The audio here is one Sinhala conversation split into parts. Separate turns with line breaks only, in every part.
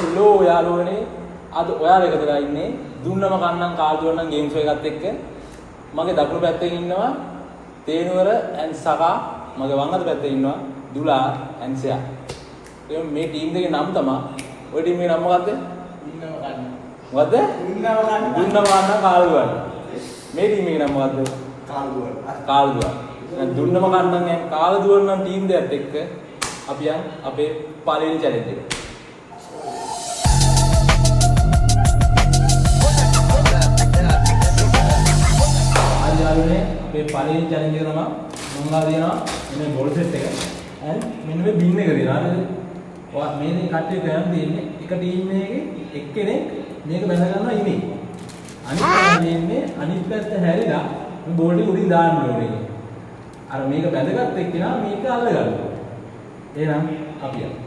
හලෝ යාළුවනේ අද ඔයාලා එකතු වෙලා ඉන්නේ දුන්නම කන්නම් කාල්දුවන්නම් ගේම්ස් එකත් එක්ක මගේ දකුණු පැත්තේ ඉන්නවා තේනුවර ඇන් සකා මගේ වම් අත පැත්තේ ඉන්නවා දුලා ඇන් සයා මේ ටීම් දෙකේ නම් තමයි ඔය ටීම් එකේ නම මොකද්ද දුන්නම කන්නම් මොකද්ද දුන්නම කන්නම් කාල්දුවන්න මේ ටීම් එකේ නම මොකද්ද කාල්දුවන්න දුන්නම කන්නම් ඇන් කාල්දුවන්නම් ටීම් දෙකත් එක්ක අපි යන් අපේ පළවෙනි චැලෙන්ජ් එක අපේ පළවෙනි චැලෙන්ජ් එක තමයි මම ගාලා දෙනවා මෙන්න බෝල් සෙට් එක. and මෙන්න මේ බින් එක දෙනවා නේද? ඔයා මේ දෙක කට්ටිය කරන් තියෙන්නේ එක ටීම් එකේ එක්කෙනෙක් මේක බැස ගන්නවා ඉමේ. අනිත් පැත්තේ ඉන්නේ අනිත් පැත්ත හැරිලා මේ බෝල් එක උඩින් දාන්න ඕනේ. අර මේක බැඳගත් එක්කෙනා මේක අල්ල ගන්නවා. එහෙනම් අපි යමු.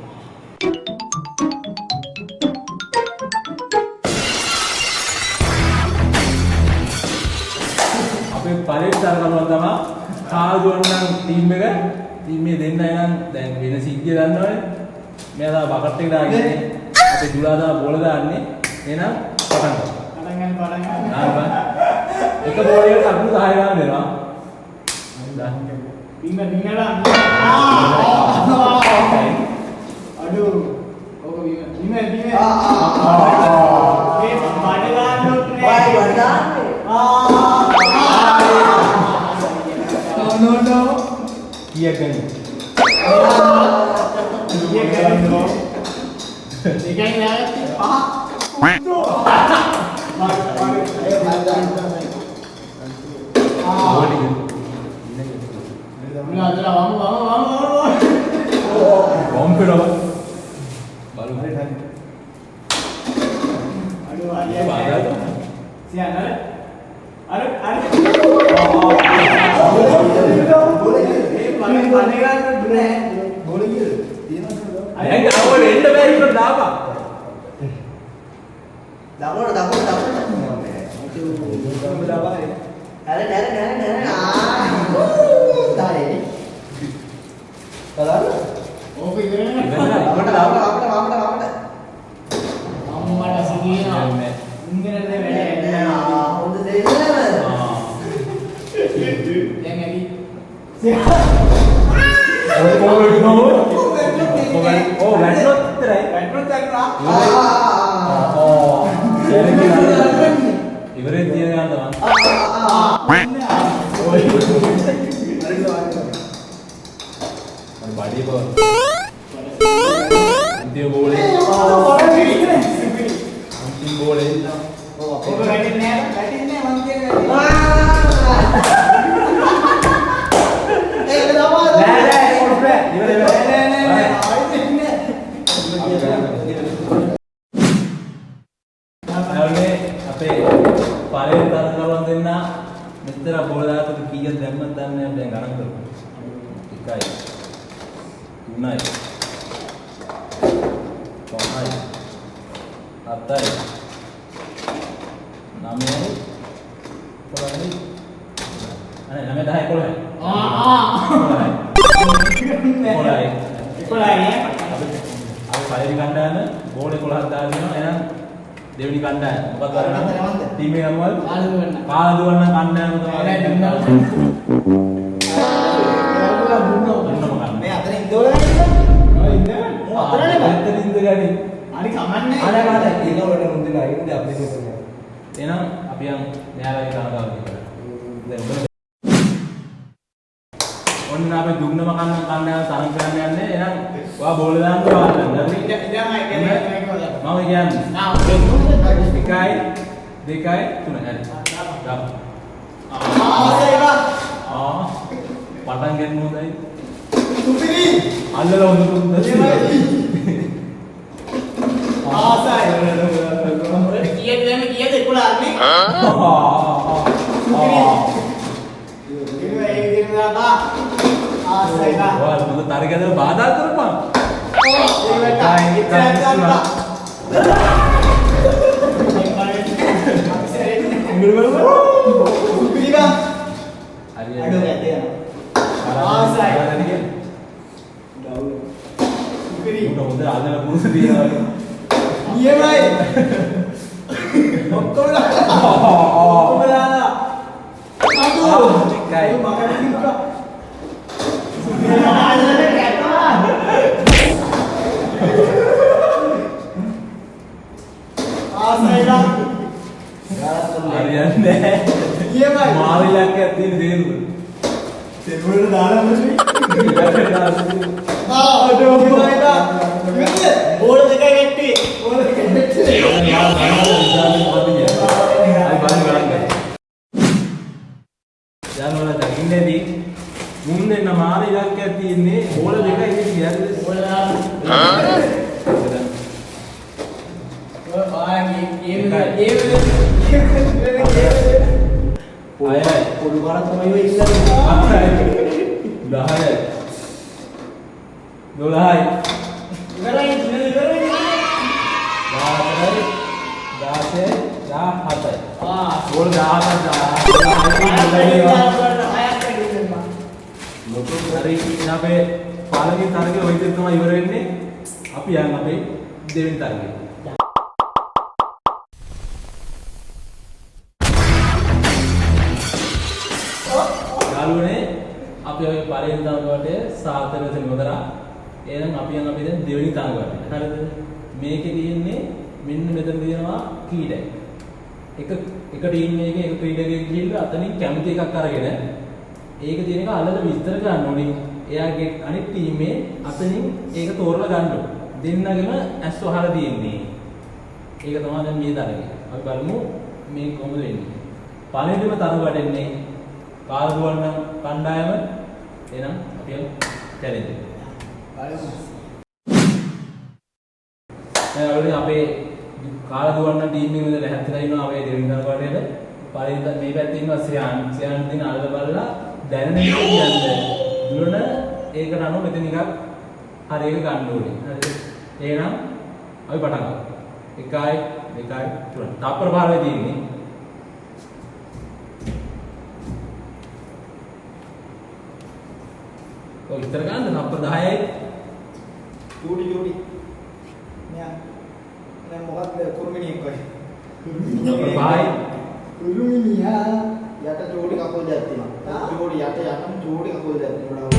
අපේ පළවෙනි තරගම තමයි කාල්දුවන්නම් ටීම් එක. ටීම් මේ දෙන්නයි නම් දැන් වෙන සිද්ධිය දන්නවනේ. මෙයා තා බකට් එක දාගෙන අපේ දුලා දා බෝල දාන්නේ. එහෙනම් පටන් ගන්න. එක බෝල් එකකට අකුණු 10 ගන්න දෙනවා. බින්නලා අඩු ඕක බිම මේ බඩ ගන්නොත් no kiyak gani dekai naati pah
EMI. ඔක්කොම දාලා. අදෝ
එකයි.
මම කිව්වා. ආසයිලා.
හරියන්නේ
EMI.
මාරිලක් ඇතුලේ දේරුව.
තෙරුවල දාලා මොකද?
අදෝ
EMI. බෝල දෙකයි ගැට්ටුවේ. බෝල දෙකයි
යනවා දකින්නේදී මුන් දෙන්න මාර ඉලක්කයක් තියෙන්නේ බෝල දෙකයි කියන්නේ බෝල
පොඩු බරක් තමයි ඔය ඉස්සර
10යි 12යි
ඉවරයි ඉවරයි
17යි
ආ
බෝල 17යි ලොකු හරි ඉතින් අපේ පාලකේ තරගේ ওই විදිහට තමයි ඉවර වෙන්නේ අපි යන් අපේ දෙවෙනි තරගේ යාළුවනේ අපි ඔය පළවෙනි තරගයට සාර්ථක ලෙස නොදරා එහෙනම් අපි යන් අපි දැන් දෙවෙනි තරගයට හරිද මේකේ තියෙන්නේ මෙන්න මෙතන තියෙනවා කීඩයි එක ටීම් එකේ එක ක්‍රීඩකයෙක් ගිහිල්ලා අතනින් කැමති එකක් අරගෙන ඒක තියෙන එක අල්ලලා විස්තර කරන්න ඕනේ. එයාගේ අනිත් ටීමේ අතනින් ඒක තෝරලා ගන්න ඕනේ. දෙන්නගෙම ඇස් වහලා තියෙන්නේ. ඒක තමයි දැන් මේ තරගේ. අපි බලමු මේ කොහොමද වෙන්නේ. පළවෙනිම තරග වඩන්නේ කාර්දුවන්න කණ්ඩායම. එහෙනම් අපි යමු චැලෙන්ජ් එකට. බලමු. අපේ කාර්දුවන්න ටීම් එකේ ඉඳලා හැත්තලා ඉන්නවා අපේ දෙවෙනි තරගයට. පළවෙනි මේ පැත්තේ ඉන්නවා සියාන්. සියාන් දින අල්ල බලලා දැනෙන එක කියන්නේ දුරන ඒකට අනුව මෙතන එකක් හරියට ගන්න ඕනේ. හරිද? එහෙනම් අපි පටන් ගමු. 1 2 3 තප්පර භාරය තියෙන්නේ. ඔය විතර ගන්න තප්පර 10යි.
ජෝඩි. නෑ මොකක්ද කුරුමිනියෙක් වගේ.
තප්පර 5යි.
කුරුමිනියා
යට ජෝඩි කකුල් දෙකක් තියෙනවා. ජෝඩි යට යටම ජෝඩි කකුල් දෙකක් තියෙනවා.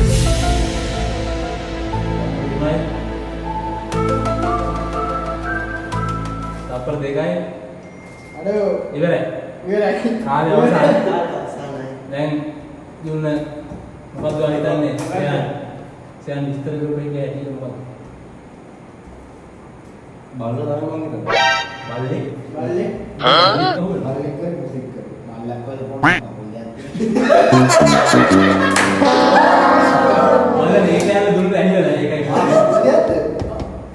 තප්පර 2යි.
අඩෝ
ඉවරයි. කාලය අවසන්. දැන් දුන්න මොකද්ද හිතන්නේ? සයන් විස්තර කරපු එක ඇටි මොකක්ද?
බලන තරම මම හිතනවා.
බල්ලේ?
බල්ලේ
බලන එක මුසික් කර. මල්ලක් වල පොඩි කකුල් දෙකක් තියෙනවා.
මල මේ කෑල්ල දුන්නට ඇහිලා නැහැ ඒකයි.
දෙයක්ද?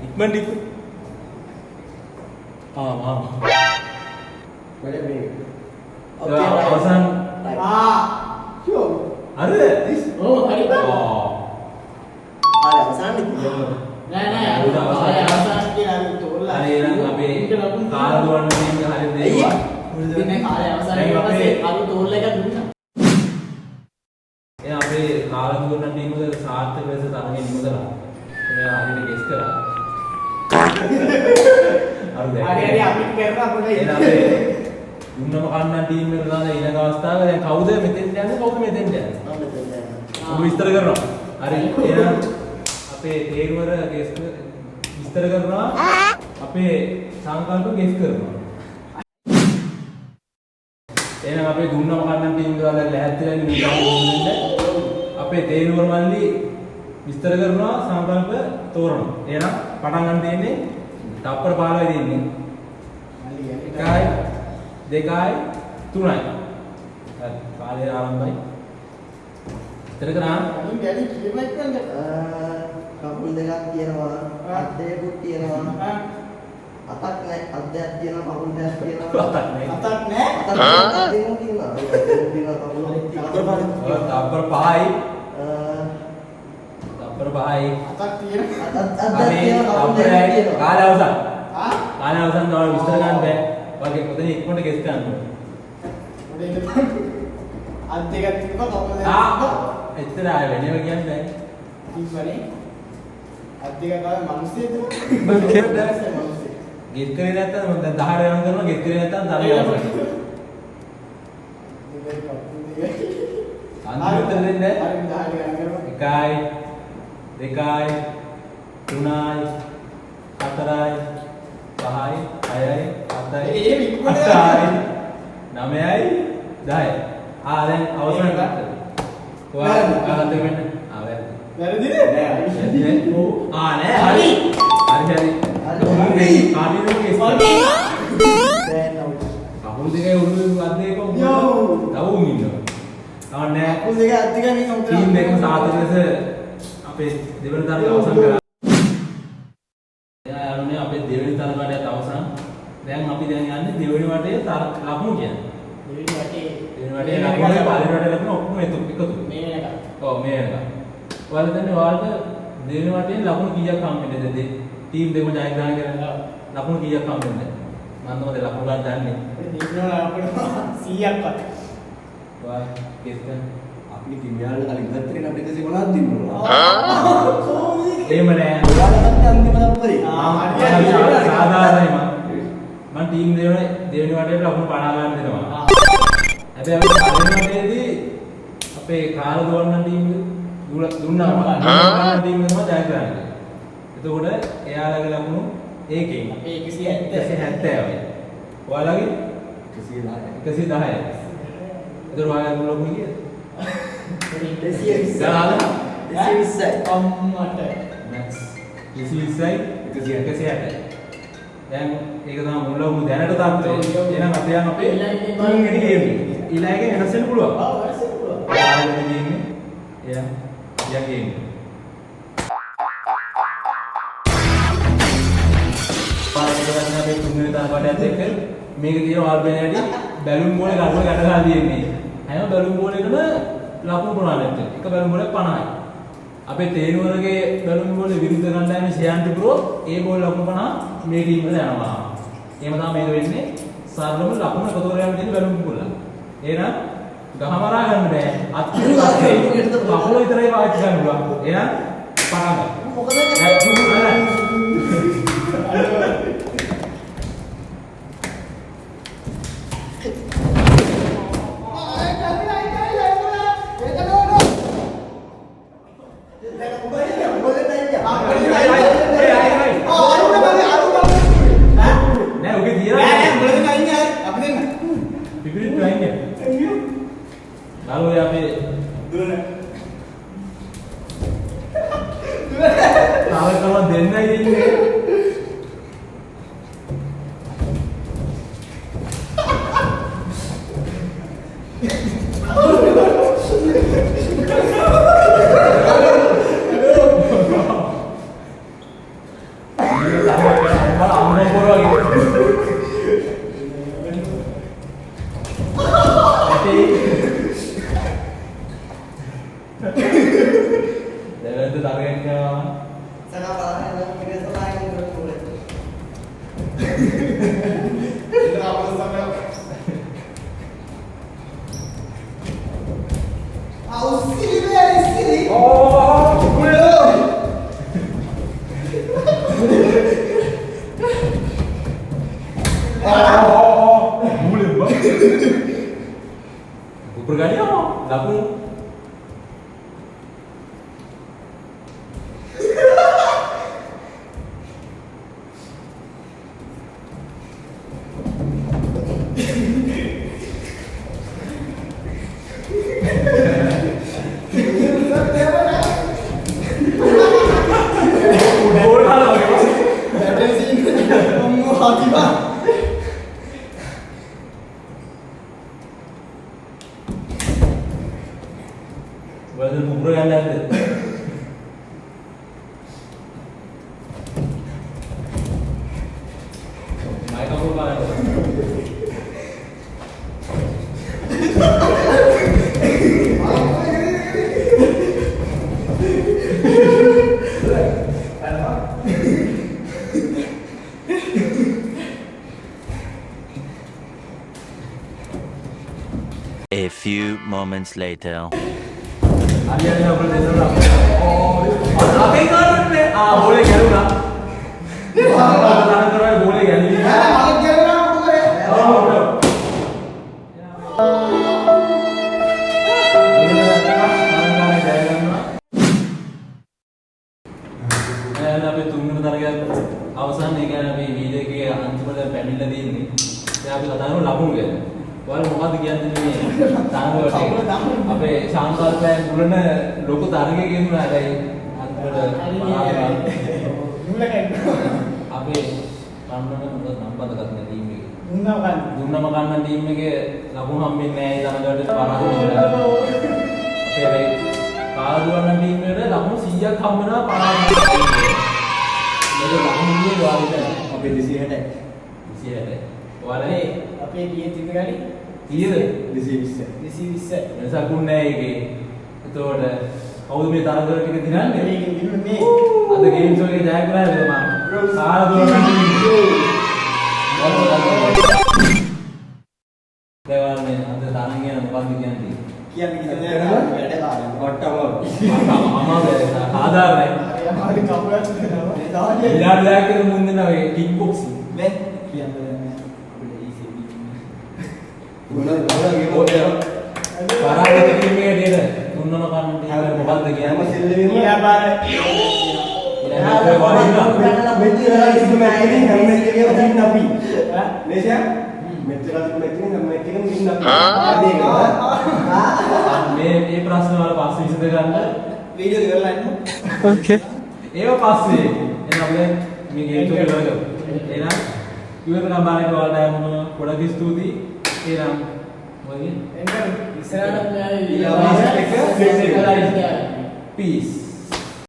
ඉක්මනට ඉක්ම.
වැඩ මේ.
අවසන්
ෂෝ
අර
ඕ හරිද?
ආය අවසානයේ
නෑ අවසන් කියලා අපි තෝරලා
හරි එහෙනම් අපේ කාර්දුවන්න ටීම් එක හරියට දෙනවා.
ඉතින් කාලය අවසන් වෙනකොට පස්සේ අපි තෝරලා එක දුන්නා.
එහෙනම් අපේ කාර්දුවන්න ටීම් එක සාර්ථක ලෙස තරගෙන් ඉමුදලා. එයා හරියට ගෙස් කරා.
හරි අපිට කරලා පොඩ්ඩක්
එහෙනම් අපේ දුන්නම කන්නන් ටීම් එකට දාන ඊළඟ අවස්ථාවේ දැන් කවුද මෙතෙන්ට යන්නේ කවුද මෙතෙන්ට යන්නේ? ඔබ විස්තර කරනවා. හරි එහෙනම් අපේ තේරුවර විස්තර කරනවා අපේ සංකල්ප ගෙස් කරනවා. එහෙනම් අපේ දුන්නම කන්නන් ටීම් එක දාලා ලැහැත්තිලා ඉන්නේ මේ අපේ තේරුවර මල්ලි විස්තර කරනවා සංකල්ප තෝරනවා. එහෙනම් පටන් ගන්න තියෙන්නේ තප්පර 15යි තියෙන්නේ. 1යි 2යි 3යි. හරි කාලය ආරම්භයි. විතර කරා
අනිත් ගැටි කියපයි කරන්නේ.
කකුල් දෙකක් තියෙනවා. අත් දෙකක් තියෙනවා. අතක් නැහැ. අත් දෙකක් තියෙනවා. කකුල් දෙකක් තියෙනවා.
අතක් නැහැ.
අතක් නෑ.
අතක් තියෙනවා.
තප්පර 5යි. තප්පර 5යි.
අතක් තියෙන.
අපි තප්පරයි කාලය අවසන්. කාලය අවසන් ගාන විස්තර ගන්න බෑ. වගේ පොතේ ඉක්මනට ගෙස් ගන්න ඕනේ.
අත් දෙකක් තිබ්බා කකුල් දෙකක්
එච්චර ආය වෙනව කියන්න බෑ.
තිබ්බනේ. අත් දෙකක් ආව මිනිස්සෙද?
මම කියන්නේ
මිනිස්සෙක්.
ගෙත් කරේ නැත්තම් දැන් 10ට යන කරනවා ගෙත් කරේ නැත්තම් තරගය අවසන්. අන්තිමට දෙන්නේ
හරි 10ට ගණන් කරනවා.
1යි 2යි 3යි 4යි 5යි 6යි 7යි 8යි 9යි 10යි. දැන් අවසන් ගත්තා. ඔයාලා ගන්න දෙන්න. වැරදි.
වැරදිද?
නෑ. නෑ හරි. හරි. කාටිනෝ කෙස්.
දැන් නෝ.
කකුල් දෙකේ උඩු අද්දේ කොහොමද? තවුම් ඉන්නවා. අවන්නේ
කුල් දෙක අත්තිකමින් උන්ට
ටීම් දෙකම සාර්ථක ලෙස අපේ දෙවන තරගය අවසන් කරා. එයා යන්නේ අපේ දෙවෙනි තරගයට අවසන්. දැන් අපි දැන් යන්නේ දෙවෙනි වටේ ලකුණු කියන්නේ.
දෙවෙනි වටේ
දෙවෙනි වටේ ලකුණු පළවෙනි වටේ ලකුණු ඔක්කොම එකතු.
මේ වෙනකම්.
ඔව් මේ වෙනකම්. ඔයාලා දන්නේ ඔයාලට දෙවෙනි වටේ ලකුණු කීයක් හම්බෙන්නේද? ටීම් දෙකම ජයග්‍රහණය කරලා ලකුණු කීයක් හම්බෙන්නේද? මම තමයි ලකුණු ගන්න දන්නේ.
දිනනවා අපිට 100ක්වත්.
ඔයා කෙස් කරන්න.
අපි කිමියාල කලින් ගත්තේ අපිට 150ක් දිනුවා.
එහෙම නෑ.
ඔයාලට අන්තිම තත්පරේ.
සාධාරණයි මම ටීම් දෙවෙනි වටේට ලකුණු 50 ගන්න දෙනවා. හැබැයි අපි පළවෙනි වටේදී අපේ කාල දුවන්න ටීම් දුන්නා ටීම් එකම ජයග්‍රහණය කළා. එතකොට එයාලගේ ලකුණු ඒකෙන්
අපේ 170යි.
ඔයාලගේ
110යි.
110යි. එතකොට ඔයාලගේ ලකුණු කීයද?
220යි.
දාලා
220යි.
අම්මට.
මැක්ස් 220යි 160යි. දැන් ඒක තමයි මුල ලකුණු දැනට තාත්තේ. එහෙනම් අපි යන අපේ තුන්වෙනි ගේම් එක. ඊළඟට වෙනස් වෙන්න පුළුවන්.
ආ වෙනස් වෙන්න පුළුවන්.
ආයෙත් ගේන්නේ. එයා ගේම්. පාරකට අපේ තුන්වෙනි තරගයත් එක්ක මේක තියෙන වල්බෙන හැටි බැලුම් බෝලේ ගන්න ගැටලා තියෙන්නේ. හැම බැලුම් බෝලේකම ලකුණු ප්‍රමාණයක් තියෙනවා. එක බැලුම් බෝලේ 50යි. අපේ තේනුවරගේ බැලුම් බෝලේ විරුද්ධ කණ්ඩායමේ ශ්‍රේයන්ත පුරෝ ඒ බෝල ලකුණු 50 මේ ටීම් වල යනවා. එහෙම තමයි මේක වෙන්නේ. සරලම ලකුණු එකතු කරගෙන තියෙන බැලුම් බෝල. එහෙනම් ගහමරා ගන්න බෑ. අත්පිට පස්සේ කකුල විතරයි පාවිච්චි කරන්න පුළුවන්. එහෙනම් පටන් ගන්න.
මොකද
නෑ ඔගේ තියලා
නෑ මුලද කයින් අපි දෙන්න.
පිපිරිත් වෙන්නේ. නාලෝ අපේ
දුරන.
තාවකම දෙන්නයි ඉන්නේ.
A few moments later.
අලියනේ අපේ දෙන්නා. අපේ කාරණේ. බෝලේ ගැලුණා. තරතරයි බෝලේ ගැලුණා. කියන්නේ අපි වීඩියෝ එකේ අන්තිමට පැමිණලා තියෙන්නේ. දැන් අපි කතා කරමු ලකුණු ගැන. ඔයාලා මොකද්ද කියන්නේ මේ තරඟ වලට? අපේ ශාන්තාල්පයන් මුලන ලොකු තරඟයක් ගෙනුනා හැබැයි අන්තිමට අපේ කන්නන මොකද නම්බර් ගන්න ටීම් එකේ. දුන්නම ගන්න ටීම් එකේ ලකුණු හම්බෙන්නේ නැහැ ඒ තරඟ වලට පරාද වෙනවා. අපේ කාදුවන්න ටීම් එකට ලකුණු 100ක් හම්බ වෙනවා පරාද වෙනවා. මේක ලකුණු නියේ ඔයාලට
අපේ 260යි.
260යි. ඔයාලේ
අපේ කීයේ තිබ්බ ගානේ?
කීයද?
220.
220.
වෙනසක් නැහැ ඒකේ. එතකොට කවුද මේ තරඟ ටික දිනන්නේ?
මේකෙන් දිනුනේ
අද ගේම්ස් වලේ ජයග්‍රහණය වෙනවා. කාදුවන්න ටීම් දේවානේ අද තරඟ ගැන මොකක්ද කියන්නේ?
කියන්නේ
වැඩ කාලේ. වට්ටම.
අමාරුයි ආදාරයි.
අමාරු කවුරුත් දෙනවා. මේ දාන්නේ
විලාඩයක් කියන මුන් දෙනවා ඒ කික් බොක්සින්.
මේ කියන්නේ
පරාජිත ටීම් එකේ නේද? තුන්නම කන්න ටීම් එක මොකද්ද කියන්නේ?
ඊළඟ පාර
පැනලා මෙච්චර ඉස්සම ඇයිනේ හැම එකේම දින්න අපි.
නේෂා? මෙච්චර මෙච්චර නම් එකෙන් ඉන්න අපි.
මේ ප්‍රශ්න වල පස්සේ විසඳ ගන්න
වීඩියෝ ඉවරලා ඉන්න.
ඒව පස්සේ එහෙනම් මේ ගේම් එක ඉවරද? එහෙනම් ඉවර ගම්මානේ වලට යමු ගොඩක් ස්තුතියි. එහෙනම් මොකද?
එන්න ඉස්සරහට
පීස්